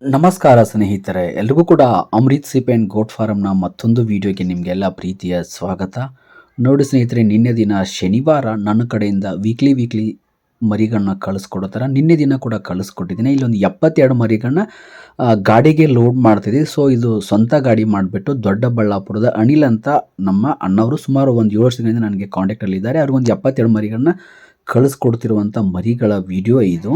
ನಮಸ್ಕಾರ ಸ್ನೇಹಿತರೆ, ಎಲ್ರಿಗೂ ಕೂಡ ಅಮೃತ್ ಸಿಪ್ ಆ್ಯಂಡ್ ಗೋಟ್ ಫಾರಮ್ನ ಮತ್ತೊಂದು ವಿಡಿಯೋಗೆ ನಿಮಗೆಲ್ಲ ಪ್ರೀತಿಯ ಸ್ವಾಗತ. ನೋಡಿ ಸ್ನೇಹಿತರೆ, ನಿನ್ನೆ ದಿನ ಶನಿವಾರ ನನ್ನ ಕಡೆಯಿಂದ ವೀಕ್ಲಿ ಮರಿಗಳನ್ನ ಕಳಿಸ್ಕೊಡೋ ನಿನ್ನೆ ದಿನ ಕೂಡ ಕಳಿಸ್ಕೊಟ್ಟಿದ್ದೀನಿ. ಇಲ್ಲೊಂದು 72 ಮರಿಗಳನ್ನ ಗಾಡಿಗೆ ಲೋಡ್ ಮಾಡ್ತಿದ್ದೀವಿ. ಸೊ ಇದು ಸ್ವಂತ ಗಾಡಿ ಮಾಡಿಬಿಟ್ಟು ದೊಡ್ಡಬಳ್ಳಾಪುರದ ಅನಿಲ್ ಅಂತ ನಮ್ಮ ಅಣ್ಣವರು ಸುಮಾರು ಒಂದು 7 ವರ್ಷದಿಂದ ನನಗೆ ಕಾಂಟ್ಯಾಕ್ಟಲ್ಲಿದ್ದಾರೆ. ಅವ್ರಿಗೊಂದು 72 ಮರಿಗಳನ್ನ ಕಳಿಸ್ಕೊಡ್ತಿರುವಂಥ ಮರಿಗಳ ವಿಡಿಯೋ ಇದು.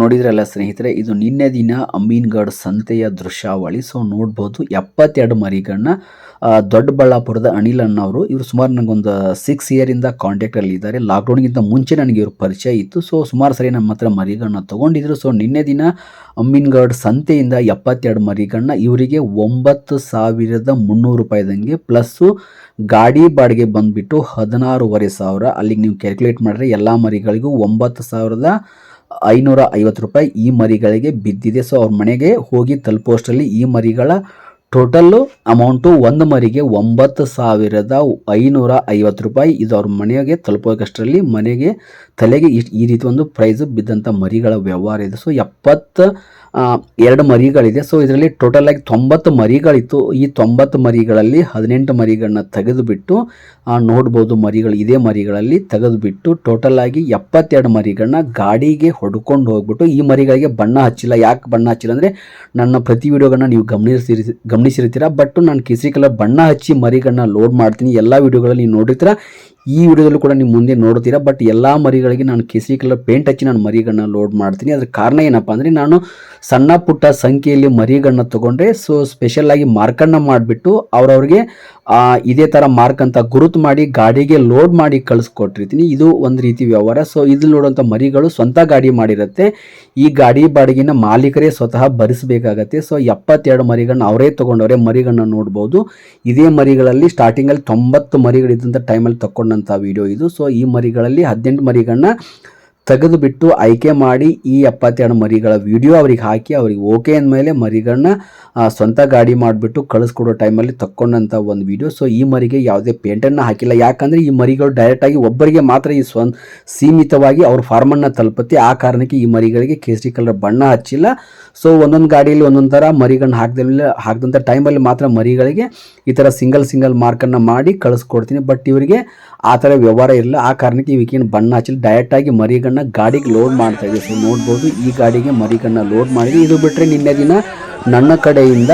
ನೋಡಿದ್ರಲ್ಲ ಸ್ನೇಹಿತರೆ, ಇದು ನಿನ್ನೆ ದಿನ ಅಮೀನ್ಗಢ ಸಂತೆಯ ದೃಶ್ಯಾವಳಿ. ಸೊ ನೋಡ್ಬೋದು 72 ಮರಿಗಳನ್ನ ದೊಡ್ಡಬಳ್ಳಾಪುರದ ಅನಿಲ್ ಅನ್ನೋರು. ಇವರು ಸುಮಾರು ನನಗೊಂದು 6 ಇಯರಿಂದ ಕಾಂಟ್ಯಾಕ್ಟಲ್ಲಿ ಇದ್ದಾರೆ. ಲಾಕ್ಡೌನ್ಗಿಂತ ಮುಂಚೆ ನನಗೆ ಇವ್ರ ಪರಿಚಯ ಇತ್ತು. ಸೊ ಸುಮಾರು ಸರಿ ನಮ್ಮ ಹತ್ರ ಮರಿಗಳನ್ನ ತೊಗೊಂಡಿದ್ರು. ಸೊ ನಿನ್ನೆ ದಿನ ಅಮೀನ್ಗಢ ಸಂತೆಯಿಂದ 72 ಮರಿಗಳನ್ನ ಇವರಿಗೆ 9,300 ರೂಪಾಯಿದಂಗೆ ಪ್ಲಸ್ಸು ಗಾಡಿ ಬಾಡಿಗೆ ಬಂದುಬಿಟ್ಟು 16,500. ಅಲ್ಲಿಗೆ ನೀವು ಕ್ಯಾಲ್ಕುಲೇಟ್ ಮಾಡಿದ್ರೆ ಎಲ್ಲ ಮರಿಗಳಿಗೂ 9,550 ರೂಪಾಯಿ ಈ ಮರಿಗಳಿಗೆ ಬಿದ್ದಿದೆ. ಸೊ ಅವ್ರ ಮನೆಗೆ ಹೋಗಿ ತಲುಪೋಷ್ಟರಲ್ಲಿ ಈ ಮರಿಗಳ ಟೋಟಲ್ಲು ಅಮೌಂಟು ಒಂದು ಮರಿಗೆ 9,550 ರೂಪಾಯಿ. ಇದು ಅವ್ರ ಮನೆಗೆ ತಲುಪೋಕಷ್ಟರಲ್ಲಿ ಮನೆಗೆ ತಲೆಗೆ ಈ ರೀತಿ ಒಂದು ಪ್ರೈಸು ಬಿದ್ದಂಥ ಮರಿಗಳ ವ್ಯವಹಾರ ಇದೆ. ಸೊ 72 ಮರಿಗಳಿದೆ. ಸೊ ಇದರಲ್ಲಿ ಟೋಟಲ್ ಆಗಿ 90 ಮರಿಗಳಿತ್ತು. ಈ 90 ಮರಿಗಳಲ್ಲಿ 18 ಮರಿಗಳನ್ನ ತೆಗೆದುಬಿಟ್ಟು ನೋಡ್ಬೋದು, ಮರಿಗಳು ಇದೇ ಮರಿಗಳಲ್ಲಿ ತೆಗೆದುಬಿಟ್ಟು ಟೋಟಲ್ ಆಗಿ 72 ಮರಿಗಳನ್ನ ಗಾಡಿಗೆ ಹೊಡ್ಕೊಂಡು ಹೋಗ್ಬಿಟ್ಟು ಈ ಮರಿಗಳಿಗೆ ಬಣ್ಣ ಹಚ್ಚಿಲ್ಲ. ಯಾಕೆ ಬಣ್ಣ ಹಚ್ಚಿಲ್ಲ ಅಂದರೆ ನನ್ನ ಪ್ರತಿ ವಿಡಿಯೋಗಳನ್ನ ನೀವು ಗಮನಿಸಿರ್ತೀರ. ಬಟ್ ನಾನು ಕೇಸರಿ ಕಲರ್ ಬಣ್ಣ ಹಚ್ಚಿ ಮರಿಗಳನ್ನ ಲೋಡ್ ಮಾಡ್ತೀನಿ. ಎಲ್ಲ ವಿಡಿಯೋಗಳಲ್ಲಿ ನೀವು ನೋಡಿರ್ತೀರ, ಈ ವಿಡಿಯೋದಲ್ಲೂ ಕೂಡ ನೀವು ಮುಂದೆ ನೋಡ್ತೀರಾ. ಬಟ್ ಎಲ್ಲ ಮರಿಗಳಿಗೆ ನಾನು ಕೇಸರಿ ಕಲರ್ ಪೇಂಟ್ ಹಚ್ಚಿ ನಾನು ಮರಿಗಳನ್ನ ಲೋಡ್ ಮಾಡ್ತೀನಿ. ಅದ್ರ ಕಾರಣ ಏನಪ್ಪ ಅಂದರೆ, ನಾನು ಸಣ್ಣ ಪುಟ್ಟ ಸಂಖ್ಯೆಯಲ್ಲಿ ಮರಿಗಳನ್ನ ತೊಗೊಂಡ್ರೆ ಸೊ ಸ್ಪೆಷಲಾಗಿ ಮಾರ್ಕನ್ನು ಮಾಡಿಬಿಟ್ಟು ಅವ್ರವ್ರಿಗೆ ಇದೇ ಥರ ಮಾರ್ಕ್ ಅಂತ ಗುರುತು ಮಾಡಿ ಗಾಡಿಗೆ ಲೋಡ್ ಮಾಡಿ ಕಳಿಸ್ಕೊಟ್ಟಿರ್ತೀನಿ. ಇದು ಒಂದು ರೀತಿ ವ್ಯವಹಾರ. ಸೊ ಇದು ನೋಡುವಂಥ ಮರಿಗಳು ಸ್ವಂತ ಗಾಡಿ ಮಾಡಿರುತ್ತೆ. ಈ ಗಾಡಿ ಬಾಡಿಗೆನ ಮಾಲೀಕರೇ ಸ್ವತಃ ಭರಿಸಬೇಕಾಗತ್ತೆ. ಸೊ 72 ಮರಿಗಳನ್ನ ಅವರೇ ತೊಗೊಂಡವರೇ ಮರಿಗಳನ್ನ ನೋಡ್ಬೋದು. ಇದೇ ಮರಿಗಳಲ್ಲಿ ಸ್ಟಾರ್ಟಿಂಗಲ್ಲಿ 90 ಮರಿಗಳಿದ್ದಂಥ ಟೈಮಲ್ಲಿ ತಗೊಂಡಂಥ ವಿಡಿಯೋ ಇದು. ಸೊ ಈ ಮರಿಗಳಲ್ಲಿ 18 ಮರಿಗಳನ್ನ ತೆಗೆದುಬಿಟ್ಟು ಆಯ್ಕೆ ಮಾಡಿ ಈ 72 ಮರಿಗಳ ವಿಡಿಯೋ ಅವ್ರಿಗೆ ಹಾಕಿ ಅವ್ರಿಗೆ ಓಕೆ ಅಂದಮೇಲೆ ಮರಿಗಳನ್ನ ಸ್ವಂತ ಗಾಡಿ ಮಾಡಿಬಿಟ್ಟು ಕಳಿಸ್ಕೊಡೋ ಟೈಮಲ್ಲಿ ತಕ್ಕೊಂಡಂಥ ಒಂದು ವಿಡಿಯೋ. ಸೊ ಈ ಮರಿಗೆ ಯಾವುದೇ ಪೇಂಟನ್ನು ಹಾಕಿಲ್ಲ. ಯಾಕಂದರೆ ಈ ಮರಿಗಳು ಡೈರೆಕ್ಟಾಗಿ ಒಬ್ಬರಿಗೆ ಮಾತ್ರ ಸೀಮಿತವಾಗಿ ಅವ್ರ ಫಾರ್ಮನ್ನು ತಲುಪುತ್ತೆ. ಆ ಕಾರಣಕ್ಕೆ ಈ ಮರಿಗಳಿಗೆ ಕೇಸರಿ ಕಲರ್ ಬಣ್ಣ ಹಚ್ಚಿಲ್ಲ. ಸೊ ಒಂದೊಂದು ಗಾಡಿಯಲ್ಲಿ ಒಂದೊಂದು ಥರ ಮರಿಗಳನ್ನ ಹಾಕಿದಂಥ ಟೈಮಲ್ಲಿ ಮಾತ್ರ ಮರಿಗಳಿಗೆ ಈ ಥರ ಸಿಂಗಲ್ ಮಾರ್ಕನ್ನು ಮಾಡಿ ಕಳಿಸ್ಕೊಡ್ತೀನಿ. ಬಟ್ ಇವರಿಗೆ ಆ ಥರ ವ್ಯವಹಾರ ಇರಲಿಲ್ಲ. ಆ ಕಾರಣಕ್ಕೆ ಇವಕ್ಕೇನು ಬಣ್ಣ ಹಚ್ಚಿಲ್ಲ, ಡೈರೆಕ್ಟಾಗಿ ಮರಿಗಳನ್ನ ಗಾಡಿಗೆ ಲೋಡ್ ಮಾಡ್ತಾ ಇದ್ದೀವಿ. ಸೊ ನೋಡ್ಬೋದು, ಈ ಗಾಡಿಗೆ ಮರಿಗಳನ್ನ ಲೋಡ್ ಮಾಡಿದ್ವಿ. ಇದು ಬಿಟ್ಟರೆ ನಿನ್ನೆ ದಿನ ನನ್ನ ಕಡೆಯಿಂದ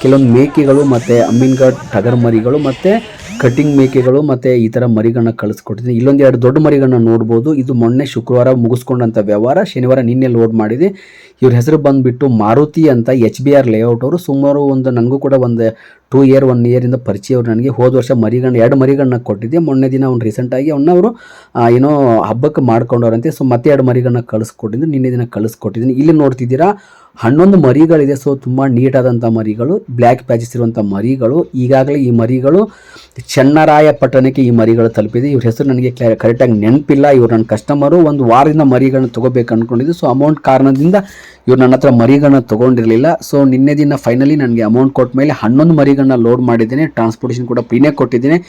ಕೆಲವೊಂದು ಮೇಕೆಗಳು ಮತ್ತು ಅಮೀನ್ಗಢ ಟಗರ್ ಮರಿಗಳು ಮತ್ತು ಕಟ್ಟಿಂಗ್ ಮೇಕೆಗಳು ಮತ್ತು ಈ ಥರ ಮರಿಗಳನ್ನ ಕಳಿಸ್ಕೊಟ್ಟಿದ್ದೀನಿ. ಇಲ್ಲೊಂದು 2 ದೊಡ್ಡ ಮರಿಗಳನ್ನ ನೋಡ್ಬೋದು. ಇದು ಮೊನ್ನೆ ಶುಕ್ರವಾರ ಮುಗಿಸ್ಕೊಂಡಂಥ ವ್ಯವಹಾರ. ಶನಿವಾರ ನಿನ್ನೆ ಲೋಡ್ ಮಾಡಿದೆ. ಇವ್ರ ಹೆಸರು ಬಂದುಬಿಟ್ಟು ಮಾರುತಿ ಅಂತ, HBR ಲೇಔಟ್ ಅವರು. ಸುಮಾರು ನನಗೂ ಕೂಡ ಒಂದು 1 ಇಯರಿಂದ ಪರಿಚಯ ಅವರು. ನನಗೆ ಹೋದ ವರ್ಷ 2 ಮರಿಗಳನ್ನ ಕೊಟ್ಟಿದ್ದೆ. ಮೊನ್ನೆ ದಿನ ಅವ್ನು ರೀಸೆಂಟಾಗಿ ಅವರು ಏನೋ ಹಬ್ಬಕ್ಕೆ ಮಾಡ್ಕೊಂಡವ್ರಂತೆ. ಸೊ ಮತ್ತೆ 2 ಮರಿಗಳನ್ನ ಕಳಿಸ್ಕೊಟ್ಟಿದ್ದು ನಿನ್ನೆ ದಿನ ಕಳಿಸ್ಕೊಟ್ಟಿದ್ದೀನಿ. ಇಲ್ಲಿ ನೋಡ್ತಿದ್ದೀರಾ 11 ಮರಿಗಳಿದೆ. ಸೊ ತುಂಬ ನೀಟಾದಂಥ ಮರಿಗಳು, ಬ್ಲ್ಯಾಕ್ ಪ್ಯಾಚಸ್ ಇರುವಂಥ ಮರಿಗಳು. ಈಗಾಗಲೇ ಈ ಮರಿಗಳು ಚನ್ನರಾಯಪಟ್ಟಣಕ್ಕೆ ಈ ಮರಿಗಳು ತಲುಪಿದೆ. ಇವ್ರ ಹೆಸರು ನನಗೆ ಕರೆಕ್ಟಾಗಿ ನೆನಪಿಲ್ಲ. ಇವ್ರು ನನ್ನ ಕಸ್ಟಮರು. ಒಂದು ವಾರದಿಂದ ಮರಿಗಳನ್ನ ತೊಗೋಬೇಕು ಅಂದ್ಕೊಂಡಿದ್ದು. ಸೊ ಅಮೌಂಟ್ ಕಾರಣದಿಂದ ಇವ್ರು ನನ್ನ ಹತ್ರ ಮರಿಗಳನ್ನ ತೊಗೊಂಡಿರಲಿಲ್ಲ. ಸೊ ನಿನ್ನೆ ದಿನ ಫೈನಲಿ ನನಗೆ ಅಮೌಂಟ್ ಕೊಟ್ಟ ಮೇಲೆ 11 ಮರಿಗಳನ್ನ ಲೋಡ್ ಮಾಡಿದ್ದೇನೆ. ಟ್ರಾನ್ಸ್ಪೋರ್ಟೇಷನ್ ಕೂಡ ಫ್ರೀನೇ ಕೊಟ್ಟಿದ್ದೇನೆ.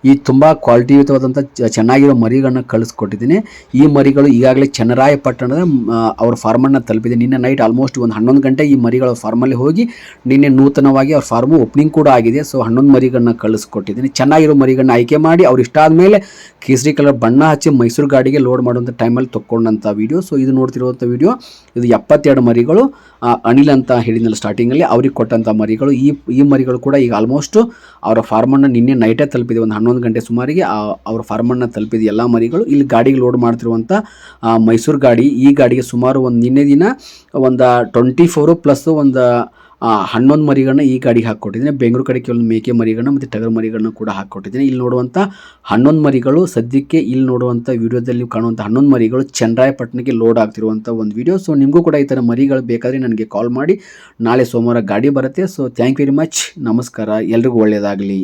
ಈ ತುಂಬ ಕ್ವಾಲಿಟಿಯುತವಾದಂಥ ಚೆನ್ನಾಗಿರೋ ಮರಿಗಳನ್ನ ಕಳಿಸ್ಕೊಟ್ಟಿದ್ದೀನಿ. ಈ ಮರಿಗಳು ಈಗಾಗಲೇ ಚನ್ನರಾಯಪಟ್ಟಣದ ಅವ್ರ ಫಾರ್ಮನ್ನು ತಲುಪಿದೆ. ನಿನ್ನೆ ನೈಟ್ ಆಲ್ಮೋಸ್ಟ್ ಒಂದು 11 ಗಂಟೆ ಈ ಮರಿಗಳ ಫಾರ್ಮಲ್ಲಿ ಹೋಗಿ ನಿನ್ನೆ ನೂತನವಾಗಿ ಅವ್ರ ಫಾರ್ಮು ಓಪನಿಂಗ್ ಕೂಡ ಆಗಿದೆ. ಸೊ 11 ಮರಿಗಳನ್ನ ಕಳಿಸ್ಕೊಟ್ಟಿದ್ದೀನಿ. ಚೆನ್ನಾಗಿರೋ ಮರಿಗಳನ್ನ ಆಯ್ಕೆ ಮಾಡಿ ಅವ್ರು ಇಷ್ಟ ಆದಮೇಲೆ ಕೇಸರಿ ಕಲರ್ ಬಣ್ಣ ಹಚ್ಚಿ ಮೈಸೂರು ಗಾಡಿಗೆ ಲೋಡ್ ಮಾಡುವಂಥ ಟೈಮಲ್ಲಿ ತೊಗೊಂಡಂಥ ವೀಡಿಯೋ. ಸೊ ಇದು ನೋಡ್ತಿರುವಂಥ ವೀಡಿಯೋ, ಇದು 72 ಮರಿಗಳು ಅನಿಲ್ ಅಂತ ಹೇಳಿದ್ನಲ್ಲ ಸ್ಟಾರ್ಟಿಂಗಲ್ಲಿ ಅವ್ರಿಗೆ ಕೊಟ್ಟಂಥ ಮರಿಗಳು. ಈ ಮರಿಗಳು ಕೂಡ ಈಗ ಆಲ್ಮೋಸ್ಟ್ ಅವರ ಫಾರ್ಮನ್ನು ನಿನ್ನೆ ನೈಟೇ ತಲುಪಿದೆ, ಒಂದು 11 ಗಂಟೆ ಸುಮಾರಿಗೆ ಅವ್ರ ಫಾರ್ಮನ್ನು ತಲುಪಿದೆ ಎಲ್ಲ ಮರಿಗಳು. ಇಲ್ಲಿ ಗಾಡಿಗೆ ಲೋಡ್ ಮಾಡ್ತಿರುವಂಥ ಮೈಸೂರು ಗಾಡಿ, ಈ ಗಾಡಿಗೆ ಸುಮಾರು ಒಂದು ನಿನ್ನೆ ದಿನ ಒಂದು 24 ಪ್ಲಸ್ ಒಂದು 11 ಮರಿಗಳನ್ನ ಈ ಗಾಡಿಗೆ ಹಾಕಿಕೊಟ್ಟಿದ್ದೀನಿ. ಬೆಂಗಳೂರು ಕಡೆ ಕೆಲವೊಂದು ಮೇಕೆ ಮರಿಗಳನ್ನ ಮತ್ತು ಟಗರು ಮರಿಗಳನ್ನ ಕೂಡ ಹಾಕಿಕೊಟ್ಟಿದ್ದೀನಿ. ಇಲ್ಲಿ ನೋಡುವಂಥ 11 ಮರಿಗಳು ಸದ್ಯಕ್ಕೆ ಇಲ್ಲಿ ನೋಡುವಂಥ ವಿಡಿಯೋದಲ್ಲಿ ನೀವು ಕಾಣುವಂಥ 11 ಮರಿಗಳು ಚನ್ನರಾಯಪಟ್ಟಣಕ್ಕೆ ಲೋಡ್ ಆಗ್ತಿರುವಂಥ ಒಂದು ವಿಡಿಯೋ. ಸೊ ನಿಮಗೂ ಕೂಡ ಈ ಥರ ಮರಿಗಳು ಬೇಕಾದರೆ ನನಗೆ ಕಾಲ್ ಮಾಡಿ, ನಾಳೆ ಸೋಮವಾರ ಗಾಡಿ ಬರುತ್ತೆ. So thank you very much, ನಮಸ್ಕಾರ, ಎಲ್ರಿಗೂ ಒಳ್ಳೆಯದಾಗಲಿ.